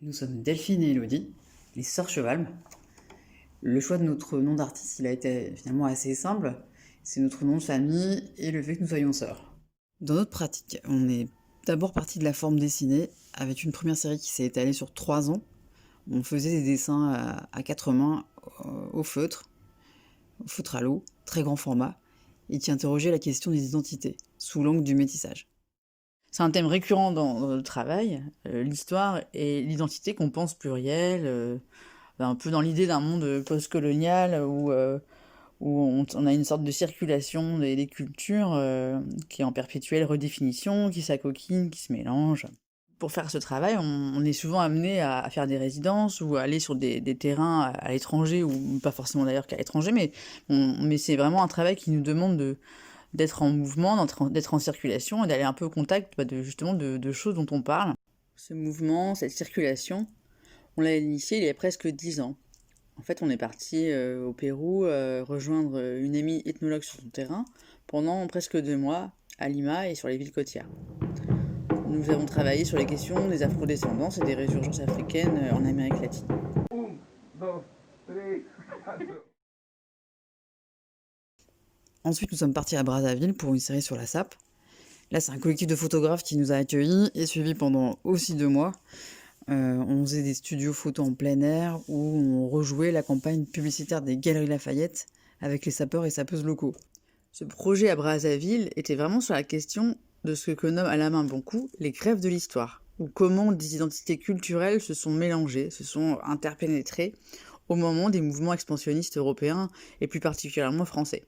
Nous sommes Delphine et Elodie, les sœurs Chevalme. Le choix de notre nom d'artiste, il a été finalement assez simple. C'est notre nom de famille et le fait que nous soyons sœurs. Dans notre pratique, on est d'abord parti de la forme dessinée, avec une première série qui s'est étalée sur 3 ans. On faisait des dessins à 4 mains, au feutre à l'eau, très grand format, et qui interrogeait la question des identités, sous l'angle du métissage. C'est un thème récurrent dans le travail, l'histoire et l'identité qu'on pense plurielle, un peu dans l'idée d'un monde post-colonial où on a une sorte de circulation des cultures qui est en perpétuelle redéfinition, qui s'acoquine, qui se mélange. Pour faire ce travail, on est souvent amené à faire des résidences ou à aller sur des terrains à l'étranger, ou pas forcément d'ailleurs qu'à l'étranger, mais c'est vraiment un travail qui nous demande d'être en mouvement, d'être en circulation et d'aller un peu au contact justement de choses dont on parle. Ce mouvement, cette circulation, on l'a initié il y a presque 10 ans. En fait, on est parti au Pérou rejoindre une amie ethnologue sur son terrain pendant presque 2 mois à Lima et sur les villes côtières. Nous avons travaillé sur les questions des afrodescendances et des résurgences africaines en Amérique latine. Ensuite, nous sommes partis à Brazzaville pour une série sur la sape. Là, c'est un collectif de photographes qui nous a accueillis et suivis pendant aussi 2 mois. On faisait des studios photos en plein air où on rejouait la campagne publicitaire des Galeries Lafayette avec les sapeurs et sapeuses locaux. Ce projet à Brazzaville était vraiment sur la question de ce que nomme Alain Boncoup les greffes de l'histoire, ou comment des identités culturelles se sont mélangées, se sont interpénétrées au moment des mouvements expansionnistes européens et plus particulièrement français.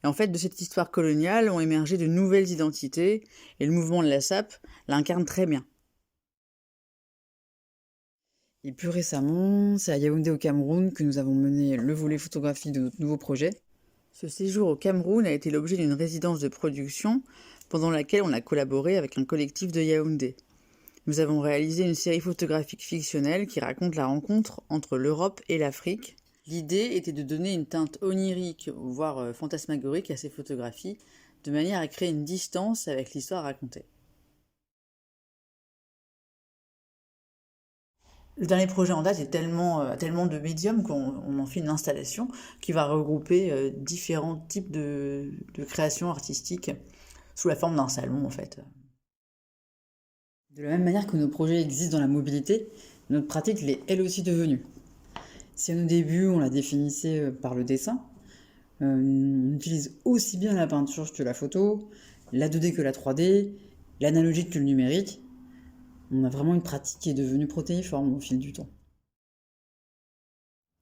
Et en fait, de cette histoire coloniale ont émergé de nouvelles identités, et le mouvement de la sape l'incarne très bien. Et plus récemment, c'est à Yaoundé au Cameroun que nous avons mené le volet photographie de notre nouveau projet. Ce séjour au Cameroun a été l'objet d'une résidence de production pendant laquelle on a collaboré avec un collectif de Yaoundé. Nous avons réalisé une série photographique fictionnelle qui raconte la rencontre entre l'Europe et l'Afrique. L'idée était de donner une teinte onirique, voire fantasmagorique à ces photographies, de manière à créer une distance avec l'histoire racontée. Le dernier projet en date est tellement de médiums qu'on en fait une installation qui va regrouper différents types de créations artistiques sous la forme d'un salon en fait. De la même manière que nos projets existent dans la mobilité, notre pratique l'est elle aussi devenue. Si au début on la définissait par le dessin, on utilise aussi bien la peinture que la photo, la 2D que la 3D, l'analogique que le numérique. On a vraiment une pratique qui est devenue protéiforme au fil du temps.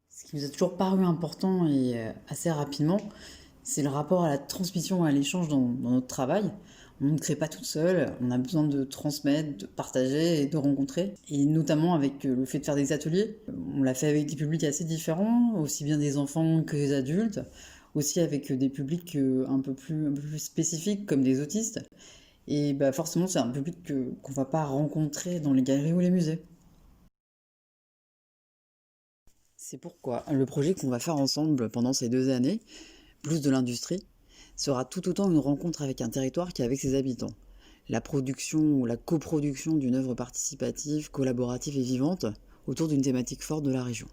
Ce qui nous a toujours paru important et assez rapidement, c'est le rapport à la transmission et à l'échange dans notre travail. On ne crée pas toute seule, on a besoin de transmettre, de partager et de rencontrer. Et notamment avec le fait de faire des ateliers. On l'a fait avec des publics assez différents, aussi bien des enfants que des adultes, aussi avec des publics un peu plus spécifiques comme des autistes. Et forcément, c'est un public qu'on ne va pas rencontrer dans les galeries ou les musées. C'est pourquoi le projet qu'on va faire ensemble pendant ces 2 années, Blues de l'industrie, sera tout autant une rencontre avec un territoire qu'avec ses habitants. La production ou la coproduction d'une œuvre participative, collaborative et vivante autour d'une thématique forte de la région.